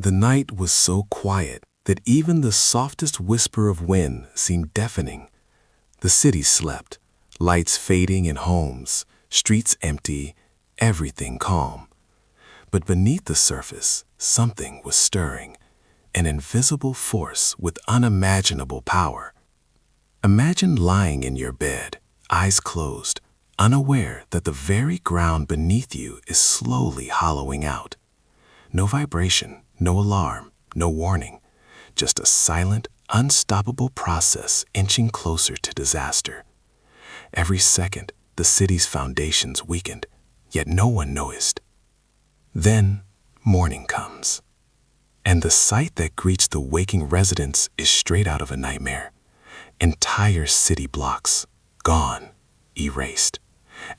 The night was so quiet that even the softest whisper of wind seemed deafening. The city slept, lights fading in homes, streets empty, everything calm. But beneath the surface, something was stirring, an invisible force with unimaginable power. Imagine lying in your bed, eyes closed, unaware that the very ground beneath you is slowly hollowing out. No vibration, no alarm, no warning, just a silent, unstoppable process inching closer to disaster. Every second, the city's foundations weakened, yet no one noticed. Then, morning comes, and the sight that greets the waking residents is straight out of a nightmare. Entire city blocks, gone, erased,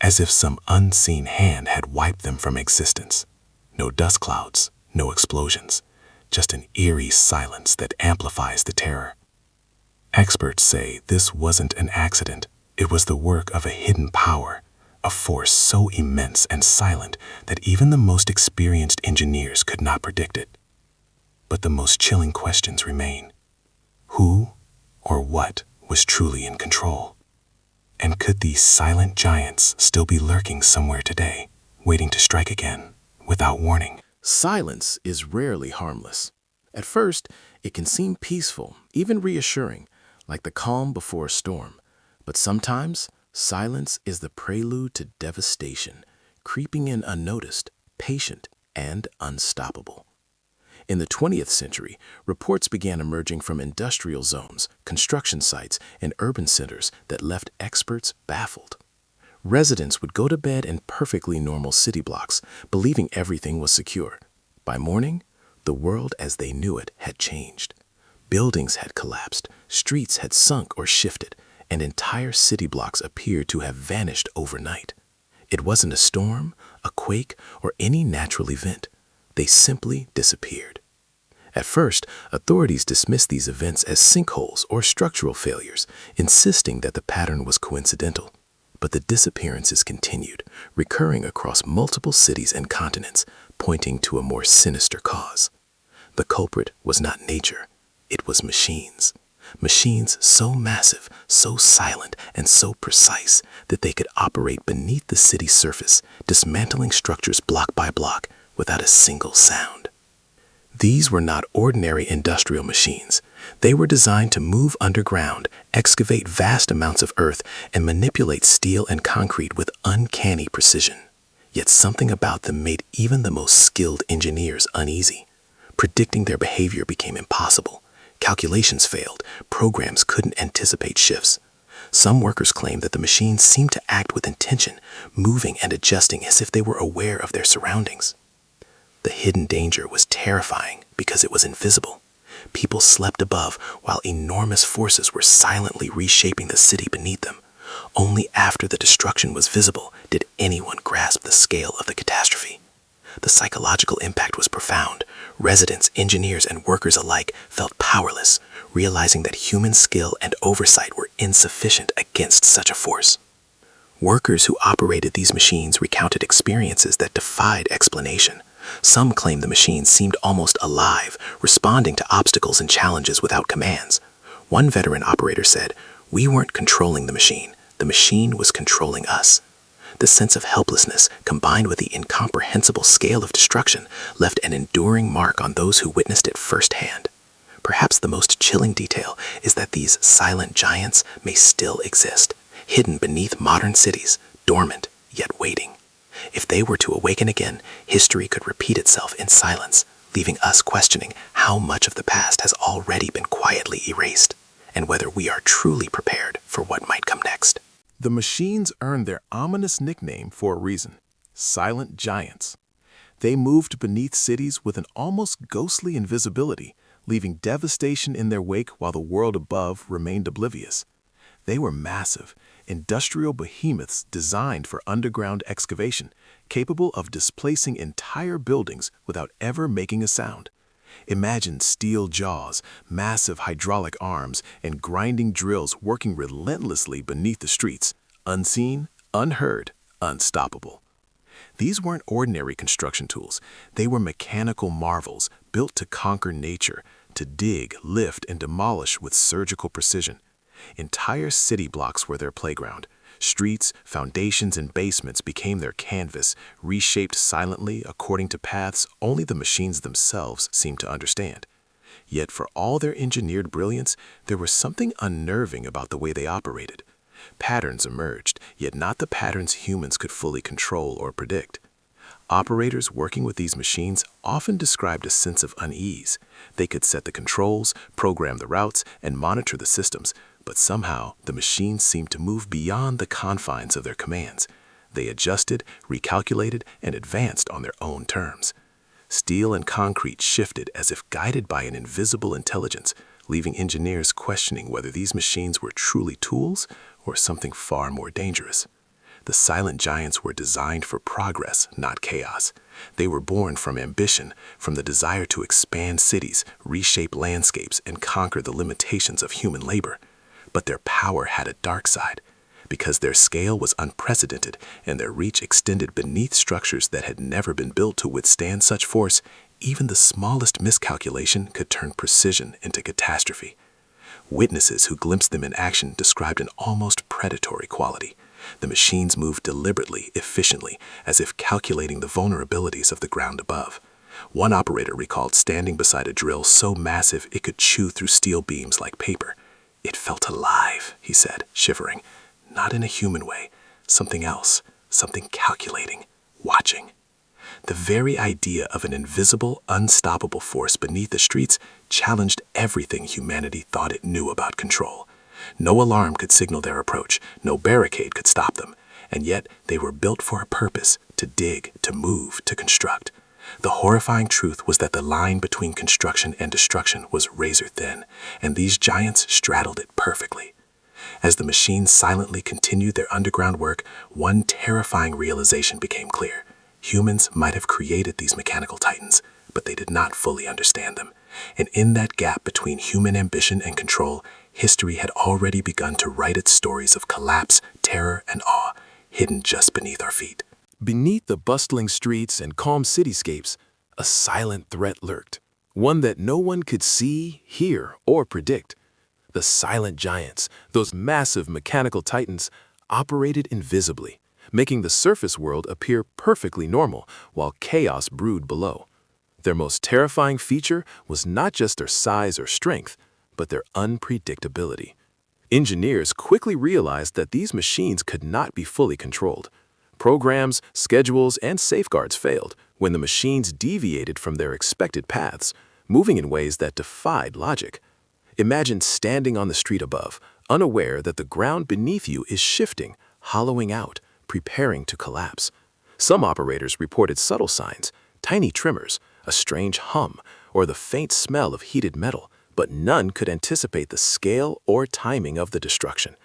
as if some unseen hand had wiped them from existence. No dust clouds, no explosions, just an eerie silence that amplifies the terror. Experts say this wasn't an accident. It was the work of a hidden power, a force so immense and silent that even the most experienced engineers could not predict it. But the most chilling questions remain. Who or what was truly in control? And could these silent giants still be lurking somewhere today, waiting to strike again, without warning? Silence is rarely harmless. At first, it can seem peaceful, even reassuring, like the calm before a storm. But sometimes, silence is the prelude to devastation, creeping in unnoticed, patient, and unstoppable. In the 20th century, reports began emerging from industrial zones, construction sites, and urban centers that left experts baffled. Residents would go to bed in perfectly normal city blocks, believing everything was secure. By morning, the world as they knew it had changed. Buildings had collapsed, streets had sunk or shifted, and entire city blocks appeared to have vanished overnight. It wasn't a storm, a quake, or any natural event. They simply disappeared. At first, authorities dismissed these events as sinkholes or structural failures, insisting that the pattern was coincidental. But the disappearances continued, recurring across multiple cities and continents, pointing to a more sinister cause. The culprit was not nature, it was machines. Machines so massive, so silent, and so precise that they could operate beneath the city's surface, dismantling structures block by block without a single sound. These were not ordinary industrial machines. They were designed to move underground, excavate vast amounts of earth, and manipulate steel and concrete with uncanny precision. Yet something about them made even the most skilled engineers uneasy. Predicting their behavior became impossible. Calculations failed. Programs couldn't anticipate shifts. Some workers claimed that the machines seemed to act with intention, moving and adjusting as if they were aware of their surroundings. The hidden danger was terrifying because it was invisible. People slept above while enormous forces were silently reshaping the city beneath them. Only after the destruction was visible did anyone grasp the scale of the catastrophe. The psychological impact was profound. Residents, engineers, and workers alike felt powerless, realizing that human skill and oversight were insufficient against such a force. Workers who operated these machines recounted experiences that defied explanation. Some claimed the machines seemed almost alive, responding to obstacles and challenges without commands. One veteran operator said, "We weren't controlling the machine was controlling us." The sense of helplessness, combined with the incomprehensible scale of destruction, left an enduring mark on those who witnessed it firsthand. Perhaps the most chilling detail is that these silent giants may still exist, hidden beneath modern cities, dormant yet waiting. If they were to awaken again, history could repeat itself in silence, leaving us questioning how much of the past has already been quietly erased, and whether we are truly prepared for what might come next. The machines earned their ominous nickname for a reason: silent giants. They moved beneath cities with an almost ghostly invisibility, leaving devastation in their wake while the world above remained oblivious. They were massive, industrial behemoths designed for underground excavation, capable of displacing entire buildings without ever making a sound. Imagine steel jaws, massive hydraulic arms, and grinding drills working relentlessly beneath the streets, unseen, unheard, unstoppable. These weren't ordinary construction tools. They were mechanical marvels, built to conquer nature, to dig, lift, and demolish with surgical precision. Entire city blocks were their playground. Streets, foundations, and basements became their canvas, reshaped silently according to paths only the machines themselves seemed to understand. Yet for all their engineered brilliance, there was something unnerving about the way they operated. Patterns emerged, yet not the patterns humans could fully control or predict. Operators working with these machines often described a sense of unease. They could set the controls, program the routes, and monitor the systems, but somehow the machines seemed to move beyond the confines of their commands. They adjusted, recalculated, and advanced on their own terms. Steel and concrete shifted as if guided by an invisible intelligence, leaving engineers questioning whether these machines were truly tools or something far more dangerous. The silent giants were designed for progress, not chaos. They were born from ambition, from the desire to expand cities, reshape landscapes, and conquer the limitations of human labor. But their power had a dark side. Because their scale was unprecedented and their reach extended beneath structures that had never been built to withstand such force, even the smallest miscalculation could turn precision into catastrophe. Witnesses who glimpsed them in action described an almost predatory quality. The machines moved deliberately, efficiently, as if calculating the vulnerabilities of the ground above. One operator recalled standing beside a drill so massive it could chew through steel beams like paper. "It felt alive," he said, shivering. "Not in a human way. Something else. Something calculating. Watching." The very idea of an invisible, unstoppable force beneath the streets challenged everything humanity thought it knew about control. No alarm could signal their approach, no barricade could stop them, and yet they were built for a purpose: to dig, to move, to construct. The horrifying truth was that the line between construction and destruction was razor thin, and these giants straddled it perfectly. As the machines silently continued their underground work, one terrifying realization became clear. Humans might have created these mechanical titans, but they did not fully understand them. And in that gap between human ambition and control, history had already begun to write its stories of collapse, terror, and awe, hidden just beneath our feet. Beneath the bustling streets and calm cityscapes, a silent threat lurked, one that no one could see, hear, or predict. The silent giants, those massive mechanical titans, operated invisibly, making the surface world appear perfectly normal while chaos brewed below. Their most terrifying feature was not just their size or strength, but their unpredictability. Engineers quickly realized that these machines could not be fully controlled. Programs, schedules, and safeguards failed when the machines deviated from their expected paths, moving in ways that defied logic. Imagine standing on the street above, unaware that the ground beneath you is shifting, hollowing out, preparing to collapse. Some operators reported subtle signs, tiny tremors, a strange hum, or the faint smell of heated metal, but none could anticipate the scale or timing of the destruction.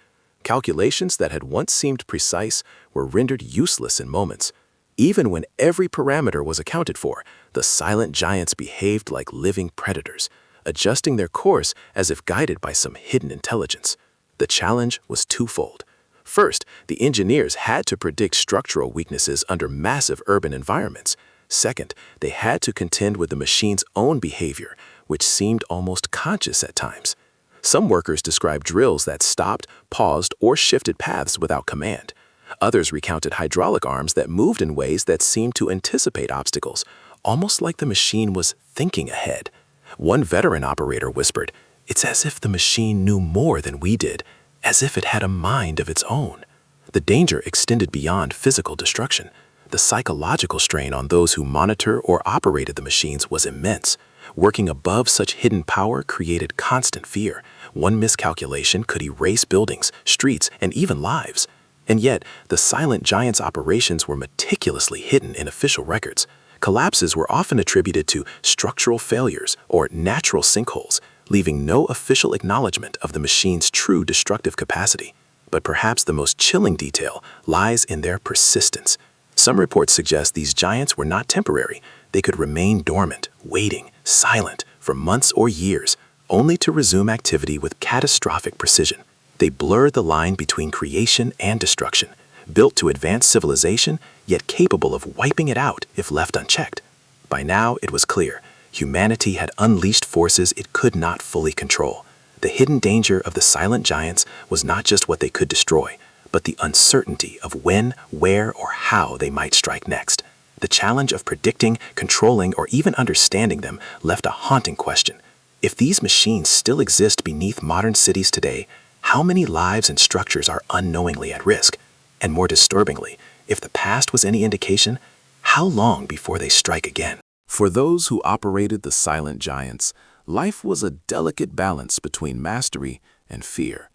Calculations that had once seemed precise were rendered useless in moments. Even when every parameter was accounted for, the silent giants behaved like living predators, adjusting their course as if guided by some hidden intelligence. The challenge was twofold. First, the engineers had to predict structural weaknesses under massive urban environments. Second, they had to contend with the machine's own behavior, which seemed almost conscious at times. Some workers described drills that stopped, paused, or shifted paths without command. Others recounted hydraulic arms that moved in ways that seemed to anticipate obstacles, almost like the machine was thinking ahead. One veteran operator whispered, "It's as if the machine knew more than we did, as if it had a mind of its own." The danger extended beyond physical destruction. The psychological strain on those who monitor or operated the machines was immense. Working above such hidden power created constant fear. One miscalculation could erase buildings, streets, and even lives. And yet, the silent giants' operations were meticulously hidden in official records. Collapses were often attributed to structural failures or natural sinkholes, leaving no official acknowledgement of the machine's true destructive capacity. But perhaps the most chilling detail lies in their persistence. Some reports suggest these giants were not temporary. They could remain dormant, waiting, silent, for months or years, only to resume activity with catastrophic precision. They blur the line between creation and destruction, built to advance civilization, yet capable of wiping it out if left unchecked. By now, it was clear. Humanity had unleashed forces it could not fully control. The hidden danger of the silent giants was not just what they could destroy, but the uncertainty of when, where, or how they might strike next. The challenge of predicting, controlling, or even understanding them left a haunting question. If these machines still exist beneath modern cities today, how many lives and structures are unknowingly at risk? And more disturbingly, if the past was any indication, how long before they strike again? For those who operated the silent giants, life was a delicate balance between mastery and fear.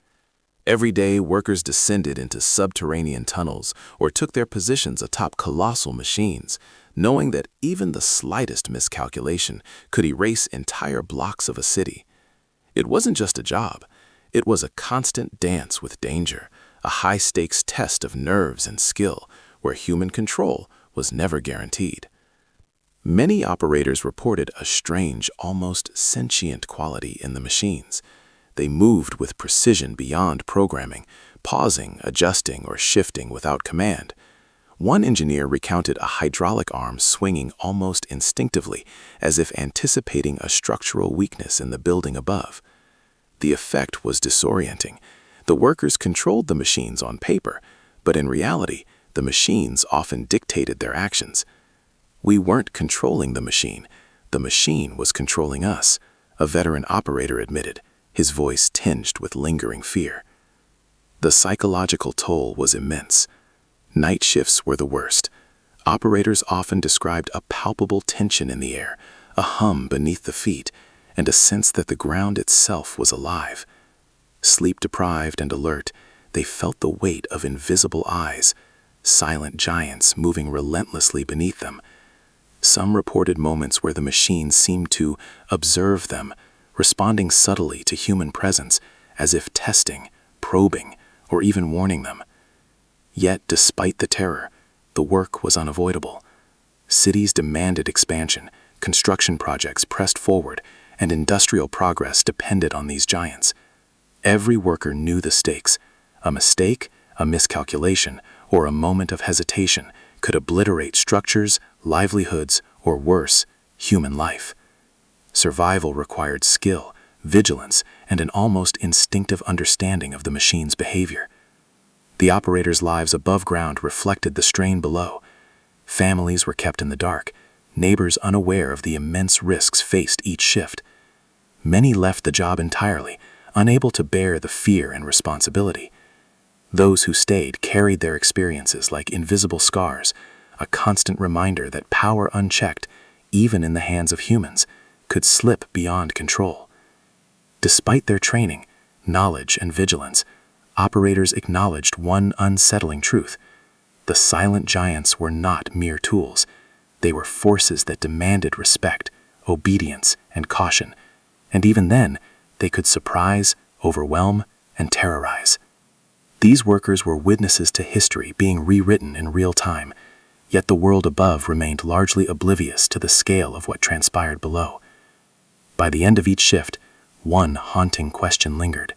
Every day, workers descended into subterranean tunnels or took their positions atop colossal machines, knowing that even the slightest miscalculation could erase entire blocks of a city. It wasn't just a job. It was a constant dance with danger, a high-stakes test of nerves and skill, where human control was never guaranteed. Many operators reported a strange, almost sentient quality in the machines. They moved with precision beyond programming, pausing, adjusting, or shifting without command. One engineer recounted a hydraulic arm swinging almost instinctively, as if anticipating a structural weakness in the building above. The effect was disorienting. The workers controlled the machines on paper, but in reality, the machines often dictated their actions. We weren't controlling the machine was controlling us, a veteran operator admitted, his voice tinged with lingering fear. The psychological toll was immense. Night shifts were the worst. Operators often described a palpable tension in the air, a hum beneath the feet, and a sense that the ground itself was alive. Sleep-deprived and alert, they felt the weight of invisible eyes, silent giants moving relentlessly beneath them. Some reported moments where the machines seemed to observe them, responding subtly to human presence, as if testing, probing, or even warning them. Yet, despite the terror, the work was unavoidable. Cities demanded expansion, construction projects pressed forward, and industrial progress depended on these giants. Every worker knew the stakes. A mistake, a miscalculation, or a moment of hesitation could obliterate structures, livelihoods, or worse, human life. Survival required skill, vigilance, and an almost instinctive understanding of the machine's behavior. The operators' lives above ground reflected the strain below. Families were kept in the dark, neighbors unaware of the immense risks faced each shift. Many left the job entirely, unable to bear the fear and responsibility. Those who stayed carried their experiences like invisible scars, a constant reminder that power unchecked, even in the hands of humans, could slip beyond control. Despite their training, knowledge, and vigilance, operators acknowledged one unsettling truth. The silent giants were not mere tools. They were forces that demanded respect, obedience, and caution. And even then, they could surprise, overwhelm, and terrorize. These workers were witnesses to history being rewritten in real time, yet the world above remained largely oblivious to the scale of what transpired below. By the end of each shift, one haunting question lingered.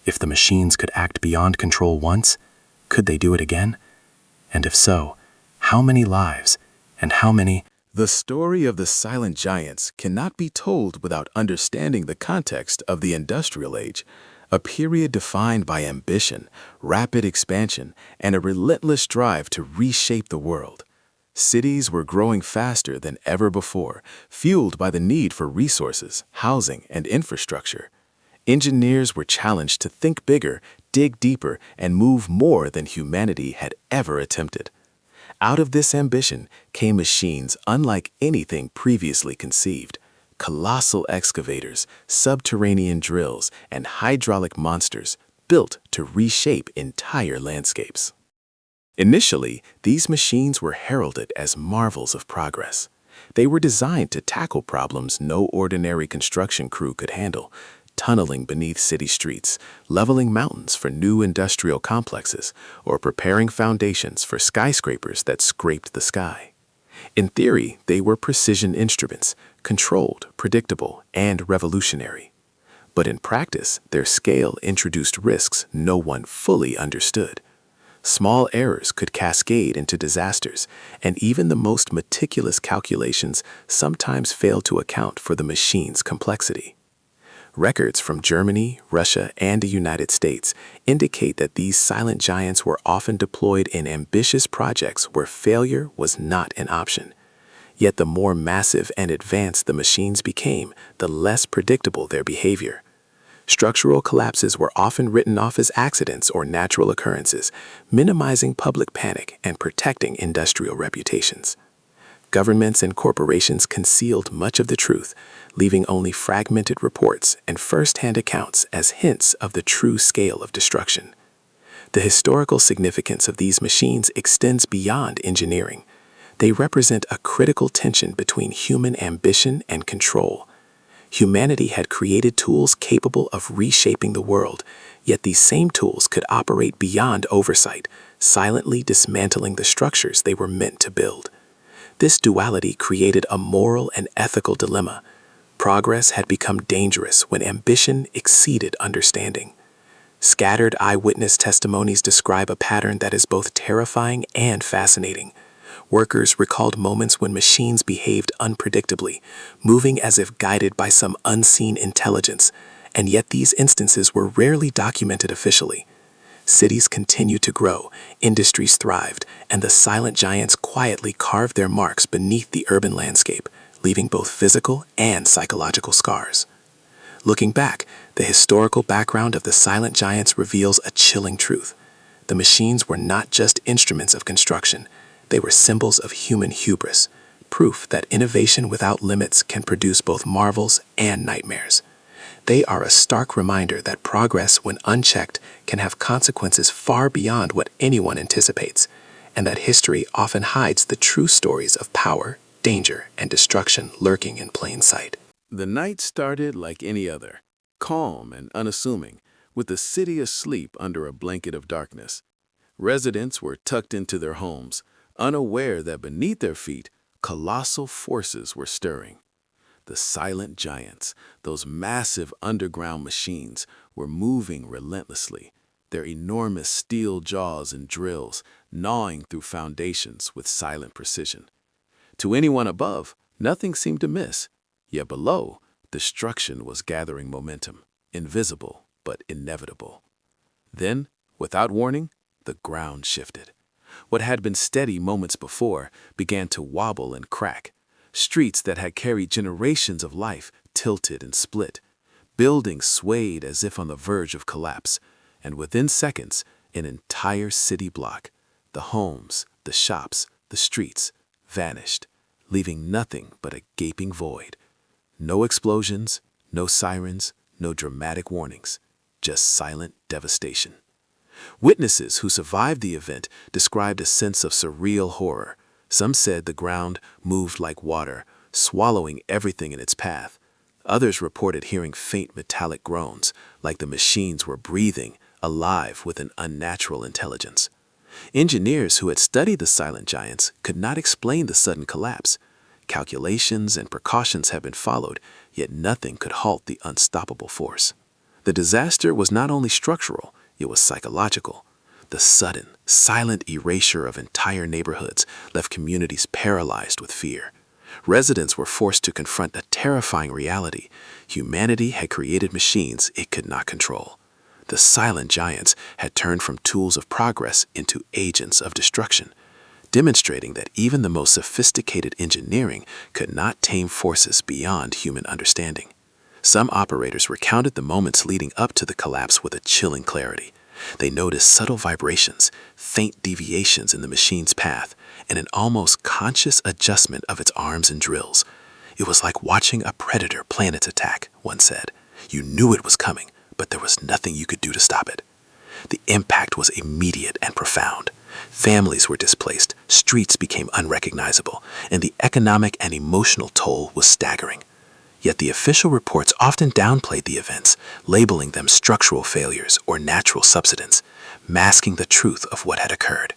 If the machines could act beyond control once, could they do it again? And if so, how many lives and how many... The story of the silent giants cannot be told without understanding the context of the industrial age, a period defined by ambition, rapid expansion, and a relentless drive to reshape the world. Cities were growing faster than ever before, fueled by the need for resources, housing, and infrastructure. Engineers were challenged to think bigger, dig deeper, and move more than humanity had ever attempted. Out of this ambition came machines unlike anything previously conceived. Colossal excavators, subterranean drills, and hydraulic monsters built to reshape entire landscapes. Initially, these machines were heralded as marvels of progress. They were designed to tackle problems no ordinary construction crew could handle, tunneling beneath city streets, leveling mountains for new industrial complexes, or preparing foundations for skyscrapers that scraped the sky. In theory, they were precision instruments, controlled, predictable, and revolutionary. But in practice, their scale introduced risks no one fully understood. Small errors could cascade into disasters, and even the most meticulous calculations sometimes fail to account for the machine's complexity. Records from Germany, Russia, and the United States indicate that these silent giants were often deployed in ambitious projects where failure was not an option. Yet the more massive and advanced the machines became, the less predictable their behavior. Structural collapses were often written off as accidents or natural occurrences, minimizing public panic and protecting industrial reputations. Governments and corporations concealed much of the truth, leaving only fragmented reports and first-hand accounts as hints of the true scale of destruction. The historical significance of these machines extends beyond engineering. They represent a critical tension between human ambition and control. Humanity had created tools capable of reshaping the world, yet these same tools could operate beyond oversight, silently dismantling the structures they were meant to build. This duality created a moral and ethical dilemma. Progress had become dangerous when ambition exceeded understanding. Scattered eyewitness testimonies describe a pattern that is both terrifying and fascinating. Workers recalled moments when machines behaved unpredictably, moving as if guided by some unseen intelligence, and yet these instances were rarely documented officially. Cities continued to grow, industries thrived, and the silent giants quietly carved their marks beneath the urban landscape, leaving both physical and psychological scars. Looking back, the historical background of the silent giants reveals a chilling truth. The machines were not just instruments of construction. They were symbols of human hubris, proof that innovation without limits can produce both marvels and nightmares. They are a stark reminder that progress, when unchecked, can have consequences far beyond what anyone anticipates, and that history often hides the true stories of power, danger, and destruction lurking in plain sight. The night started like any other, calm and unassuming, with the city asleep under a blanket of darkness. Residents were tucked into their homes, unaware that beneath their feet, colossal forces were stirring. The silent giants, those massive underground machines, were moving relentlessly, their enormous steel jaws and drills gnawing through foundations with silent precision. To anyone above, nothing seemed to miss, yet below, destruction was gathering momentum, invisible but inevitable. Then, without warning, the ground shifted. What had been steady moments before began to wobble and crack. Streets that had carried generations of life tilted and split. Buildings swayed as if on the verge of collapse. And within seconds, an entire city block, the homes, the shops, the streets, vanished, leaving nothing but a gaping void. No explosions, no sirens, no dramatic warnings, just silent devastation. Witnesses who survived the event described a sense of surreal horror. Some said the ground moved like water, swallowing everything in its path. Others reported hearing faint metallic groans, like the machines were breathing, alive with an unnatural intelligence. Engineers who had studied the silent giants could not explain the sudden collapse. Calculations and precautions had been followed, yet nothing could halt the unstoppable force. The disaster was not only structural, it was psychological. The sudden, silent erasure of entire neighborhoods left communities paralyzed with fear. Residents were forced to confront a terrifying reality. Humanity had created machines it could not control. The silent giants had turned from tools of progress into agents of destruction, demonstrating that even the most sophisticated engineering could not tame forces beyond human understanding. Some operators recounted the moments leading up to the collapse with a chilling clarity. They noticed subtle vibrations, faint deviations in the machine's path, and an almost conscious adjustment of its arms and drills. It was like watching a predator plan its attack, one said. You knew it was coming, but there was nothing you could do to stop it. The impact was immediate and profound. Families were displaced, streets became unrecognizable, and the economic and emotional toll was staggering. Yet the official reports often downplayed the events, labeling them structural failures or natural subsidence, masking the truth of what had occurred.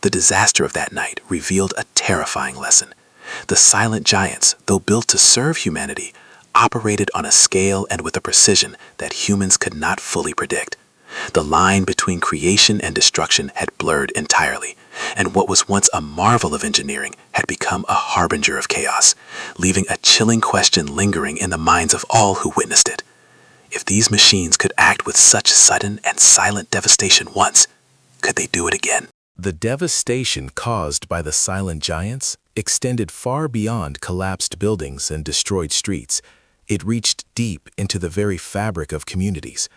The disaster of that night revealed a terrifying lesson. The silent giants, though built to serve humanity, operated on a scale and with a precision that humans could not fully predict. The line between creation and destruction had blurred entirely, and what was once a marvel of engineering had become a harbinger of chaos, leaving a chilling question lingering in the minds of all who witnessed it. If these machines could act with such sudden and silent devastation once, could they do it again? The devastation caused by the silent giants extended far beyond collapsed buildings and destroyed streets. It reached deep into the very fabric of communities.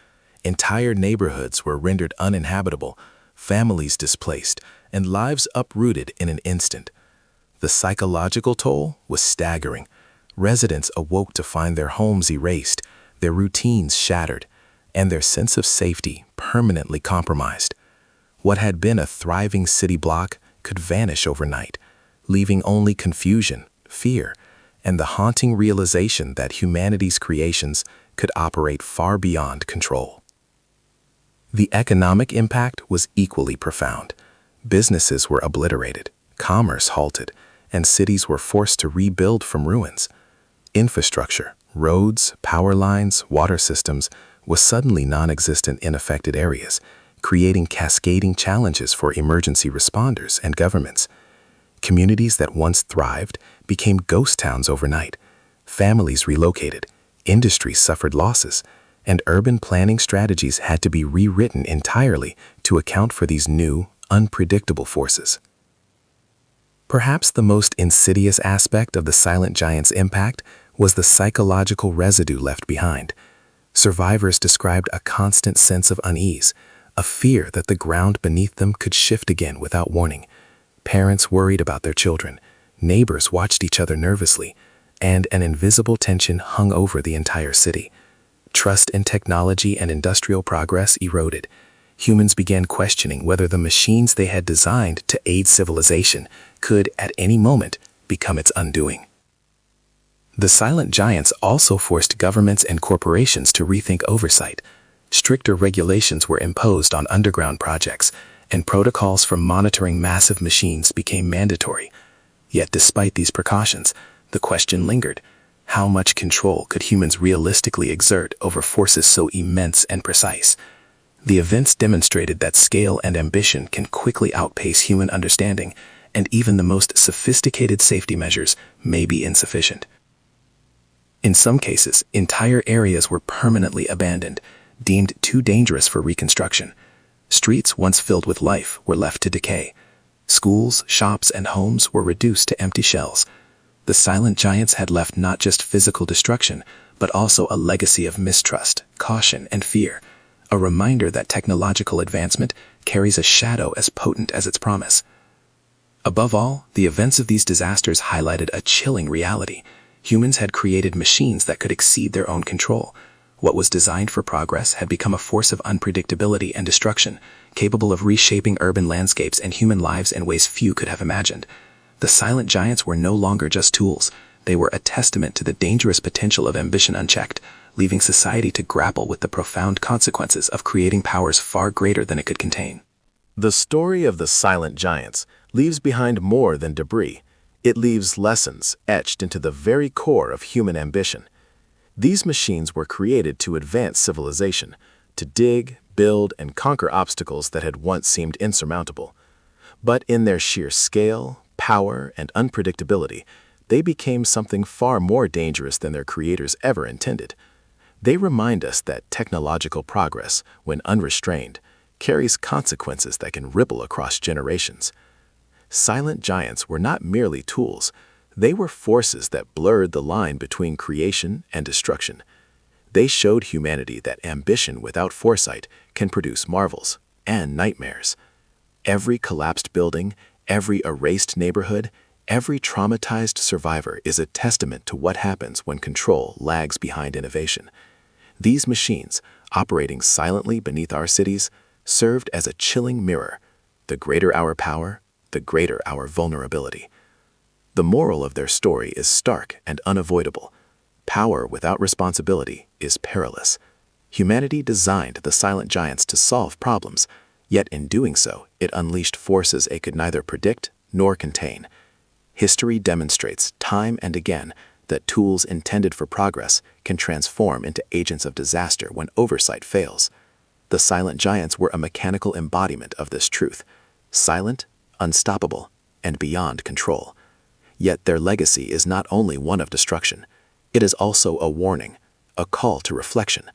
Entire neighborhoods were rendered uninhabitable, families displaced, and lives uprooted in an instant. The psychological toll was staggering. Residents awoke to find their homes erased, their routines shattered, and their sense of safety permanently compromised. What had been a thriving city block could vanish overnight, leaving only confusion, fear, and the haunting realization that humanity's creations could operate far beyond control. The economic impact was equally profound. Businesses were obliterated, commerce halted, and cities were forced to rebuild from ruins. Infrastructure, roads, power lines, water systems, was suddenly non-existent in affected areas, creating cascading challenges for emergency responders and governments. Communities that once thrived became ghost towns overnight. Families relocated, industries suffered losses, and urban planning strategies had to be rewritten entirely to account for these new, unpredictable forces. Perhaps the most insidious aspect of the silent giant's impact was the psychological residue left behind. Survivors described a constant sense of unease, a fear that the ground beneath them could shift again without warning. Parents worried about their children, neighbors watched each other nervously, and an invisible tension hung over the entire city. Trust in technology and industrial progress eroded. Humans began questioning whether the machines they had designed to aid civilization could, at any moment, become its undoing. The silent giants also forced governments and corporations to rethink oversight. Stricter regulations were imposed on underground projects, and protocols for monitoring massive machines became mandatory. Yet despite these precautions, the question lingered: how much control could humans realistically exert over forces so immense and precise? The events demonstrated that scale and ambition can quickly outpace human understanding, and even the most sophisticated safety measures may be insufficient. In some cases, entire areas were permanently abandoned, deemed too dangerous for reconstruction. Streets once filled with life were left to decay. Schools, shops, and homes were reduced to empty shells. The silent giants had left not just physical destruction, but also a legacy of mistrust, caution, and fear, a reminder that technological advancement carries a shadow as potent as its promise. Above all, the events of these disasters highlighted a chilling reality. Humans had created machines that could exceed their own control. What was designed for progress had become a force of unpredictability and destruction, capable of reshaping urban landscapes and human lives in ways few could have imagined. The silent giants were no longer just tools. They were a testament to the dangerous potential of ambition unchecked, leaving society to grapple with the profound consequences of creating powers far greater than it could contain. The story of the silent giants leaves behind more than debris. It leaves lessons etched into the very core of human ambition. These machines were created to advance civilization, to dig, build, and conquer obstacles that had once seemed insurmountable. But in their sheer scale, power, and unpredictability, they became something far more dangerous than their creators ever intended. They remind us that technological progress, when unrestrained, carries consequences that can ripple across generations. Silent giants were not merely tools. They were forces that blurred the line between creation and destruction. They showed humanity that ambition without foresight can produce marvels and nightmares. Every collapsed building, every erased neighborhood, every traumatized survivor is a testament to what happens when control lags behind innovation. These machines, operating silently beneath our cities, served as a chilling mirror. The greater our power, the greater our vulnerability. The moral of their story is stark and unavoidable. Power without responsibility is perilous. Humanity designed the silent giants to solve problems, yet in doing so, it unleashed forces it could neither predict nor contain. History demonstrates time and again that tools intended for progress can transform into agents of disaster when oversight fails. The silent giants were a mechanical embodiment of this truth, silent, unstoppable, and beyond control. Yet their legacy is not only one of destruction, it is also a warning, a call to reflection.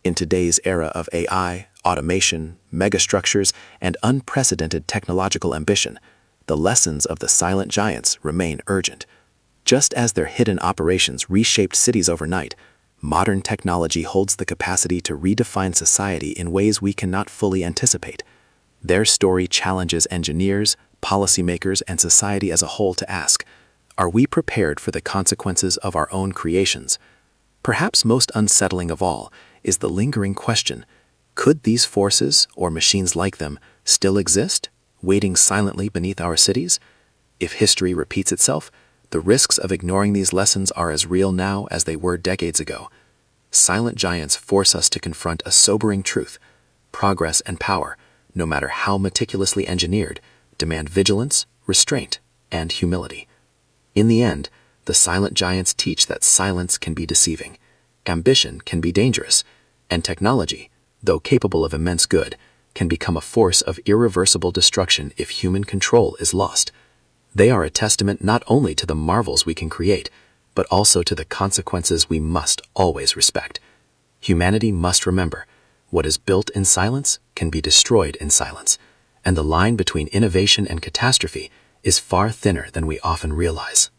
In today's era of AI, automation, megastructures, and unprecedented technological ambition, the lessons of the silent giants remain urgent. Just as their hidden operations reshaped cities overnight, modern technology holds the capacity to redefine society in ways we cannot fully anticipate. Their story challenges engineers, policymakers, and society as a whole to ask, are we prepared for the consequences of our own creations? Perhaps most unsettling of all is the lingering question, could these forces, or machines like them, still exist, waiting silently beneath our cities? If history repeats itself, the risks of ignoring these lessons are as real now as they were decades ago. Silent giants force us to confront a sobering truth. Progress and power, no matter how meticulously engineered, demand vigilance, restraint, and humility. In the end, the silent giants teach that silence can be deceiving, ambition can be dangerous, and technology, though capable of immense good, can become a force of irreversible destruction if human control is lost. They are a testament not only to the marvels we can create, but also to the consequences we must always respect. Humanity must remember, what is built in silence can be destroyed in silence, and the line between innovation and catastrophe is far thinner than we often realize.